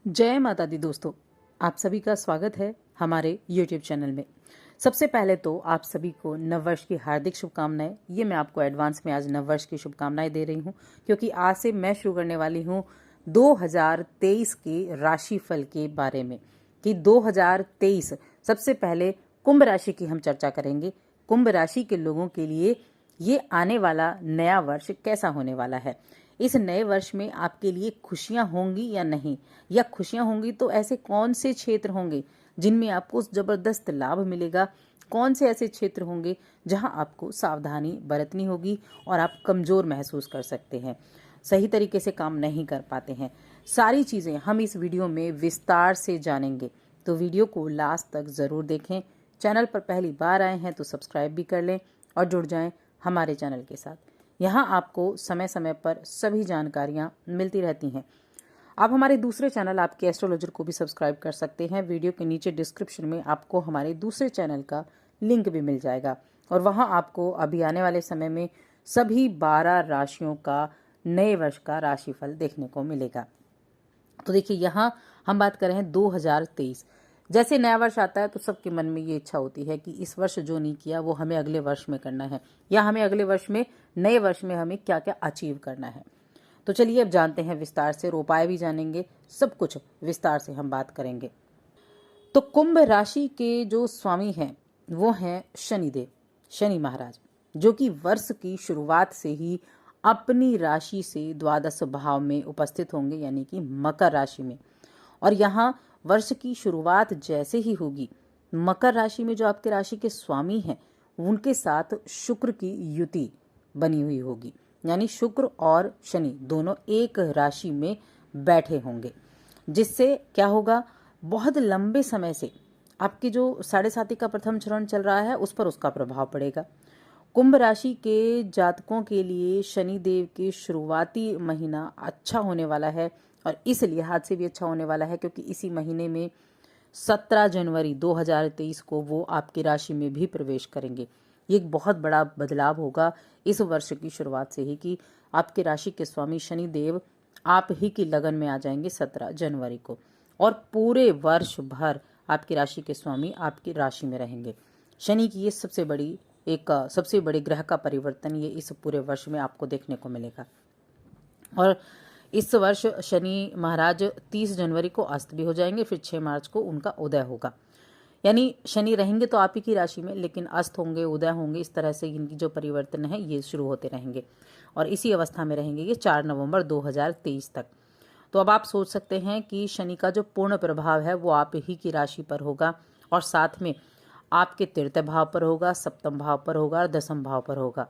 जय माता दी दोस्तों, आप सभी का स्वागत है हमारे YouTube चैनल में। सबसे पहले तो आप सभी को नववर्ष की हार्दिक शुभकामनाएं। ये मैं आपको एडवांस में आज नववर्ष की शुभकामनाएं दे रही हूँ, क्योंकि आज से मैं शुरू करने वाली हूँ 2023 के राशिफल के बारे में। कि 2023 सबसे पहले कुंभ राशि की हम चर्चा करेंगे। कुंभ राशि के लोगों के लिए ये आने वाला नया वर्ष कैसा होने वाला है। इस नए वर्ष में आपके लिए खुशियां होंगी या नहीं, या खुशियां होंगी तो ऐसे कौन से क्षेत्र होंगे जिनमें आपको जबरदस्त लाभ मिलेगा, कौन से ऐसे क्षेत्र होंगे जहां आपको सावधानी बरतनी होगी और आप कमजोर महसूस कर सकते हैं, सही तरीके से काम नहीं कर पाते हैं। सारी चीजें हम इस वीडियो में विस्तार से जानेंगे, तो वीडियो को लास्ट तक जरूर देखें। चैनल पर पहली बार आए हैं तो सब्सक्राइब भी कर लें और जुड़ जाएं हमारे चैनल के साथ। यहाँ आपको समय समय पर सभी जानकारियाँ मिलती रहती हैं। आप हमारे दूसरे चैनल आपके एस्ट्रोलॉजर को भी सब्सक्राइब कर सकते हैं। वीडियो के नीचे डिस्क्रिप्शन में आपको हमारे दूसरे चैनल का लिंक भी मिल जाएगा, और वहाँ आपको अभी आने वाले समय में सभी 12 राशियों का नए वर्ष का राशिफल देखने को मिलेगा। तो देखिए, यहाँ हम बात कर रहे हैं 2023। जैसे नया वर्ष आता है तो सबके मन में ये इच्छा होती है कि इस वर्ष जो नहीं किया वो हमें अगले वर्ष में करना है, या हमें अगले वर्ष में नए वर्ष में हमें क्या क्या अचीव करना है। तो चलिए अब जानते हैं विस्तार से, और उपाय भी जानेंगे, सब कुछ विस्तार से हम बात करेंगे। तो कुंभ राशि के जो स्वामी हैं वो हैं शनिदेव, शनि महाराज, जो कि वर्ष की शुरुआत से ही अपनी राशि से द्वादश भाव में उपस्थित होंगे, यानी कि मकर राशि में। और यहाँ वर्ष की शुरुआत जैसे ही होगी, मकर राशि में जो आपके राशि के स्वामी हैं उनके साथ शुक्र की युति बनी हुई होगी, यानी शुक्र और शनि दोनों एक राशि में बैठे होंगे, जिससे क्या होगा, बहुत लंबे समय से आपकी जो 7.5 का प्रथम चरण चल रहा है उस पर उसका प्रभाव पड़ेगा। कुंभ राशि के जातकों के लिए शनिदेव के शुरुआती महीना अच्छा होने वाला है, और इस लिहाज से भी अच्छा होने वाला है क्योंकि इसी महीने में 17 जनवरी 2023 को वो आपकी राशि में भी प्रवेश करेंगे। ये एक बहुत बड़ा बदलाव होगा इस वर्ष की शुरुआत से ही, कि आपके राशि के स्वामी शनिदेव आप ही की लगन में आ जाएंगे 17 जनवरी को, और पूरे वर्ष भर आपकी राशि के स्वामी आपकी राशि में रहेंगे। शनि की ये सबसे बड़े ग्रह का परिवर्तन ये इस पूरे वर्ष में आपको देखने को मिलेगा। और इस वर्ष शनि महाराज 30 जनवरी को अस्त भी हो जाएंगे, फिर 6 मार्च को उनका उदय होगा। यानी शनि रहेंगे तो आप ही की राशि में, लेकिन अस्त होंगे, उदय होंगे, इस तरह से इनकी जो परिवर्तन है ये शुरू होते रहेंगे, और इसी अवस्था में रहेंगे ये 4 नवंबर 2023 तक। तो अब आप सोच सकते हैं कि शनि का जो पूर्ण प्रभाव है वो आप ही की राशि पर होगा, और साथ में आपके तृतीय भाव पर होगा, सप्तम भाव पर होगा और दसम भाव पर होगा।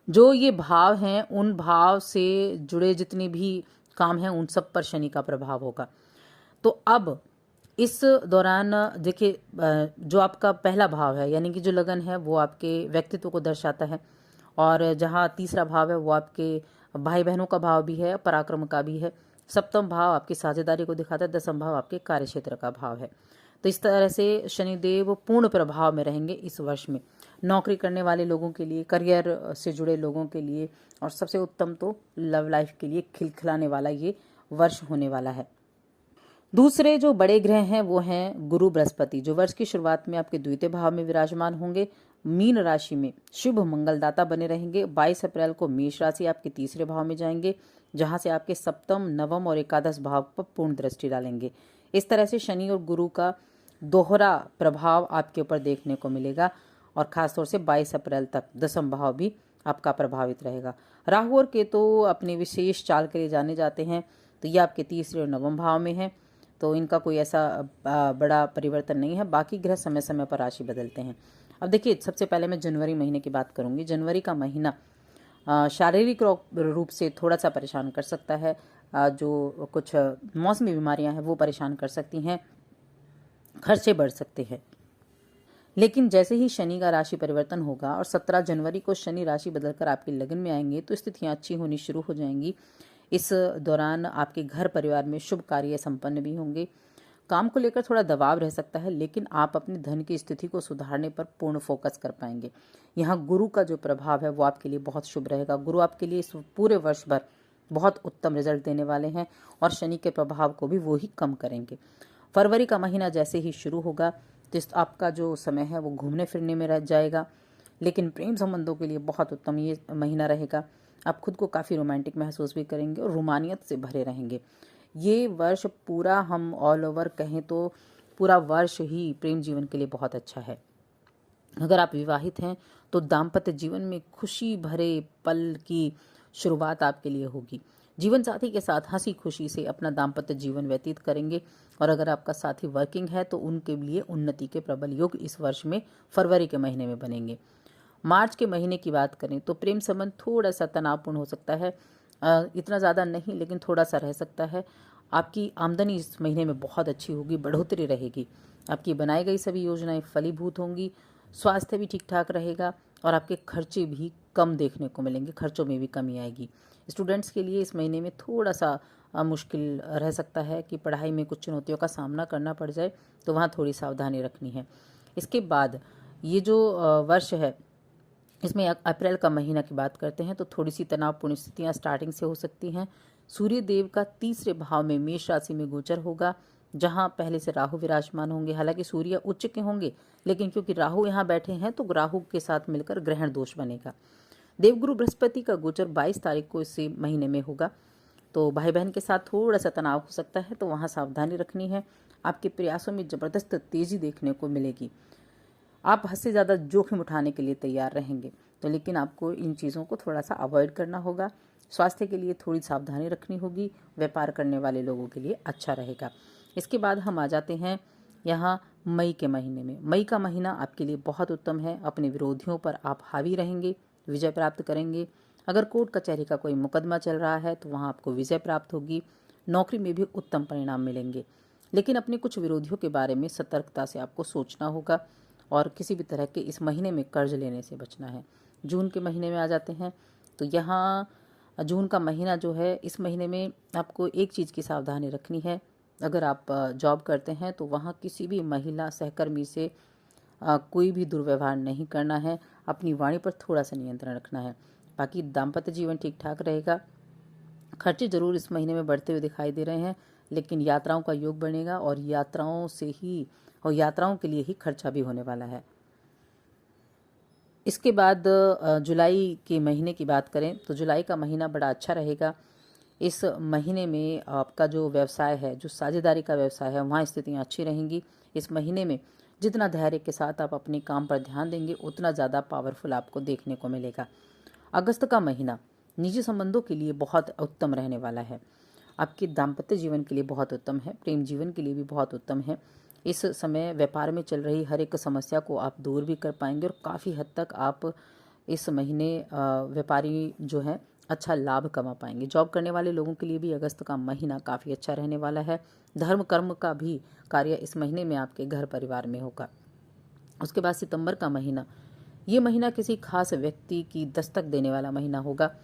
जो ये भाव हैं उन भाव से जुड़े जितने भी काम हैं उन सब पर शनि का प्रभाव होगा। तो अब इस दौरान देखिए, जो आपका पहला भाव है यानी कि जो लगन है वो आपके व्यक्तित्व को दर्शाता है, और जहाँ तीसरा भाव है वो आपके भाई बहनों का भाव भी है, पराक्रम का भी है। सप्तम भाव आपकी साझेदारी को दिखाता है, दसम भाव आपके कार्यक्षेत्र का भाव है। तो इस तरह से शनिदेव पूर्ण प्रभाव में रहेंगे इस वर्ष में, नौकरी करने वाले लोगों के लिए, करियर से जुड़े लोगों के लिए, और सबसे उत्तम तो लव लाइफ के लिए खिलखिलाने वाला ये वर्ष होने वाला है। दूसरे जो बड़े ग्रह हैं वो हैं गुरु बृहस्पति, जो वर्ष की शुरुआत में आपके द्वितीय भाव में विराजमान होंगे, मीन राशि में शुभ मंगलदाता बने रहेंगे। 22 अप्रैल को मेष राशि आपके तीसरे भाव में जाएंगे, जहां से आपके सप्तम, नवम और एकादश भाव पर पूर्ण दृष्टि डालेंगे। इस तरह से शनि और गुरु का दोहरा प्रभाव आपके ऊपर देखने को मिलेगा, और खासतौर से 22 अप्रैल तक दसम भाव भी आपका प्रभावित रहेगा। राहु और केतु अपने विशेष चाल के लिए जाने जाते हैं, तो ये आपके तीसरे और नवम भाव में है, तो इनका कोई ऐसा बड़ा परिवर्तन नहीं है। बाकी ग्रह समय समय पर राशि बदलते हैं। अब देखिए, सबसे पहले मैं जनवरी महीने की बात करूंगी। जनवरी का महीना शारीरिक रूप से थोड़ा सा परेशान कर सकता है। जो कुछ मौसमी बीमारियां हैं वो परेशान कर सकती हैं, खर्चे बढ़ सकते हैं। लेकिन जैसे ही शनि का राशि परिवर्तन होगा और 17 जनवरी को शनि राशि बदलकर आपके लगन में आएंगे, तो स्थितियां अच्छी होनी शुरू हो जाएंगी। इस दौरान आपके घर परिवार में शुभ कार्य संपन्न भी होंगे। काम को लेकर थोड़ा दबाव रह सकता है, लेकिन आप अपने धन की स्थिति को सुधारने पर पूर्ण फोकस कर पाएंगे। यहाँ गुरु का जो प्रभाव है वो आपके लिए बहुत शुभ रहेगा। गुरु आपके लिए इस पूरे वर्ष भर बहुत उत्तम रिजल्ट देने वाले हैं और शनि के प्रभाव को भी वो ही कम करेंगे। फरवरी का महीना जैसे ही शुरू होगा तो आपका जो समय है वो घूमने फिरने में रह जाएगा, लेकिन प्रेम संबंधों के लिए बहुत उत्तम ये महीना रहेगा। आप खुद को काफ़ी रोमांटिक महसूस भी करेंगे और रोमानियत से भरे रहेंगे। ये वर्ष पूरा हम ऑल ओवर कहें तो पूरा वर्ष ही प्रेम जीवन के लिए बहुत अच्छा है। अगर आप विवाहित हैं तो दाम्पत्य जीवन में खुशी भरे पल की शुरुआत आपके लिए होगी। जीवन साथी के साथ हंसी खुशी से अपना दाम्पत्य जीवन व्यतीत करेंगे और अगर आपका साथी वर्किंग है तो उनके लिए उन्नति के प्रबल योग इस वर्ष में फरवरी के महीने में बनेंगे। मार्च के महीने की बात करें तो प्रेम संबंध थोड़ा सा तनावपूर्ण हो सकता है, इतना ज़्यादा नहीं लेकिन थोड़ा सा रह सकता है। आपकी आमदनी इस महीने में बहुत अच्छी होगी, बढ़ोतरी रहेगी। आपकी बनाई गई सभी योजनाएं फलीभूत होंगी, स्वास्थ्य भी ठीक ठाक रहेगा और आपके खर्चे भी कम देखने को मिलेंगे, खर्चों में भी कमी आएगी। स्टूडेंट्स के लिए इस महीने में थोड़ा सा मुश्किल रह सकता है कि पढ़ाई में कुछ चुनौतियों का सामना करना पड़ जाए, तो वहाँ थोड़ी सावधानी रखनी है। इसके बाद ये जो वर्ष है इसमें अप्रैल का महीना की बात करते हैं तो थोड़ी सी तनावपूर्ण स्थितियाँ स्टार्टिंग से हो सकती हैं। सूर्य देव का तीसरे भाव में मेष राशि में गोचर होगा, जहां पहले से राहु विराजमान होंगे। हालांकि सूर्य उच्च के होंगे, लेकिन क्योंकि राहु यहाँ बैठे हैं तो राहु के साथ मिलकर ग्रहण दोष बनेगा। देवगुरु बृहस्पति का गोचर 22 तारीख को इसी महीने में होगा, तो भाई बहन के साथ थोड़ा सा तनाव हो सकता है, तो वहाँ सावधानी रखनी है। आपके प्रयासों में जबरदस्त तेजी देखने को मिलेगी। आप हद से ज़्यादा जोखिम उठाने के लिए तैयार रहेंगे, तो लेकिन आपको इन चीज़ों को थोड़ा सा अवॉइड करना होगा। स्वास्थ्य के लिए थोड़ी सावधानी रखनी होगी। व्यापार करने वाले लोगों के लिए अच्छा रहेगा। इसके बाद हम आ जाते हैं यहाँ मई के महीने में। मई का महीना आपके लिए बहुत उत्तम है। अपने विरोधियों पर आप हावी रहेंगे, विजय प्राप्त करेंगे। अगर कोर्ट कचहरी का कोई मुकदमा चल रहा है तो वहाँ आपको विजय प्राप्त होगी। नौकरी में भी उत्तम परिणाम मिलेंगे, लेकिन अपने कुछ विरोधियों के बारे में सतर्कता से आपको सोचना होगा और किसी भी तरह के इस महीने में कर्ज लेने से बचना है। जून के महीने में आ जाते हैं तो यहाँ जून का महीना जो है, इस महीने में आपको एक चीज़ की सावधानी रखनी है। अगर आप जॉब करते हैं तो वहाँ किसी भी महिला सहकर्मी से कोई भी दुर्व्यवहार नहीं करना है। अपनी वाणी पर थोड़ा सा नियंत्रण रखना है। बाकी दाम्पत्य जीवन ठीक ठाक रहेगा। खर्चे जरूर इस महीने में बढ़ते हुए दिखाई दे रहे हैं, लेकिन यात्राओं का योग बनेगा और यात्राओं के लिए ही खर्चा भी होने वाला है। इसके बाद जुलाई के महीने की बात करें तो जुलाई का महीना बड़ा अच्छा रहेगा। इस महीने में आपका जो व्यवसाय है, जो साझेदारी का व्यवसाय है, वहाँ स्थितियाँ अच्छी रहेंगी। इस महीने में जितना धैर्य के साथ आप अपने काम पर ध्यान देंगे उतना ज़्यादा पावरफुल आपको देखने को मिलेगा। अगस्त का महीना निजी संबंधों के लिए बहुत उत्तम रहने वाला है। आपके दाम्पत्य जीवन के लिए बहुत उत्तम है, प्रेम जीवन के लिए भी बहुत उत्तम है। इस समय व्यापार में चल रही हर एक समस्या को आप दूर भी कर पाएंगे और काफ़ी हद तक आप इस महीने व्यापारी जो है अच्छा लाभ कमा पाएंगे। जॉब करने वाले लोगों के लिए भी अगस्त का महीना काफ़ी अच्छा रहने वाला है। धर्म कर्म का भी कार्य इस महीने में आपके घर परिवार में होगा। उसके बाद सितंबर का महीना, ये महीना किसी खास व्यक्ति की दस्तक देने वाला महीना होगा।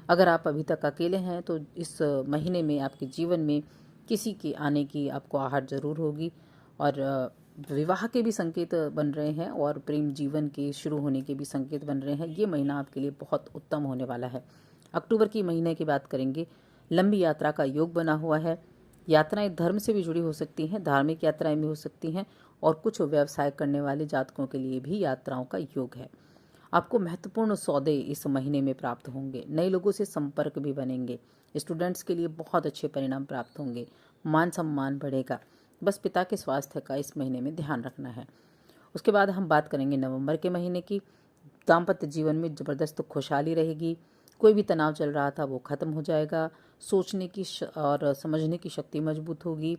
अगर आप अभी तक अकेले हैं तो इस महीने में आपके जीवन में किसी के आने की आपको आहट ज़रूर होगी और विवाह के भी संकेत बन रहे हैं और प्रेम जीवन के शुरू होने के भी संकेत बन रहे हैं। ये महीना आपके लिए बहुत उत्तम होने वाला है। अक्टूबर की महीने की बात करेंगे। लंबी यात्रा का योग बना हुआ है। यात्राएं धर्म से भी जुड़ी हो सकती हैं, धार्मिक यात्राएं भी हो सकती हैं और कुछ व्यवसाय करने वाले जातकों के लिए भी यात्राओं का योग है। आपको महत्वपूर्ण सौदे इस महीने में प्राप्त होंगे। नए लोगों से संपर्क भी बनेंगे। स्टूडेंट्स के लिए बहुत अच्छे परिणाम प्राप्त होंगे। मान सम्मान बढ़ेगा। बस पिता के स्वास्थ्य का इस महीने में ध्यान रखना है। उसके बाद हम बात करेंगे नवंबर के महीने की। दाम्पत्य जीवन में जबरदस्त खुशहाली रहेगी। कोई भी तनाव चल रहा था वो खत्म हो जाएगा। सोचने की और समझने की शक्ति मजबूत होगी।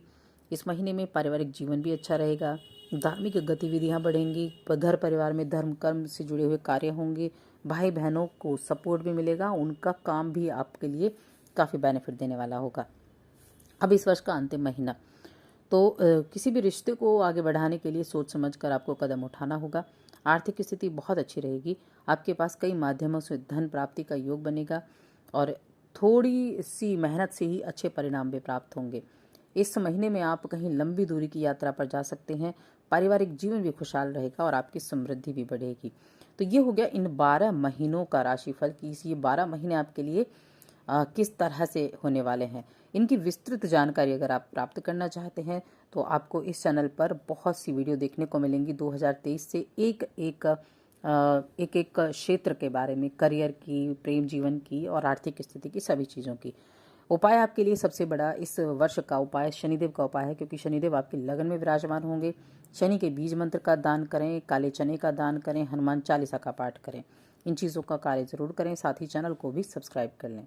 इस महीने में पारिवारिक जीवन भी अच्छा रहेगा। धार्मिक गतिविधियां बढ़ेंगी। घर परिवार में धर्म कर्म से जुड़े हुए कार्य होंगे। भाई बहनों को सपोर्ट भी मिलेगा। उनका काम भी आपके लिए काफ़ी बेनिफिट देने वाला होगा। अब इस वर्ष का अंतिम महीना, तो किसी भी रिश्ते को आगे बढ़ाने के लिए सोच समझकर आपको कदम उठाना होगा। आर्थिक स्थिति बहुत अच्छी रहेगी। आपके पास कई माध्यमों से धन प्राप्ति का योग बनेगा और थोड़ी सी मेहनत से ही अच्छे परिणाम भी प्राप्त होंगे। इस महीने में आप कहीं लंबी दूरी की यात्रा पर जा सकते हैं। पारिवारिक जीवन भी खुशहाल रहेगा और आपकी समृद्धि भी बढ़ेगी। तो ये हो गया इन 12 महीनों का राशिफल कि ये 12 महीने आपके लिए किस तरह से होने वाले हैं, इनकी विस्तृत जानकारी अगर आप प्राप्त करना चाहते हैं तो आपको इस चैनल पर बहुत सी वीडियो देखने को मिलेंगी 2023 से एक एक क्षेत्र के बारे में, करियर की, प्रेम जीवन की और आर्थिक स्थिति की, सभी चीज़ों की। उपाय आपके लिए सबसे बड़ा इस वर्ष का उपाय शनिदेव का उपाय है, क्योंकि शनिदेव आपके लगन में विराजमान होंगे। शनि के बीज मंत्र का दान करें, काले चने का दान करें, हनुमान चालीसा का पाठ करें। इन चीज़ों का कार्य जरूर करें, साथ ही चैनल को भी सब्सक्राइब कर लें।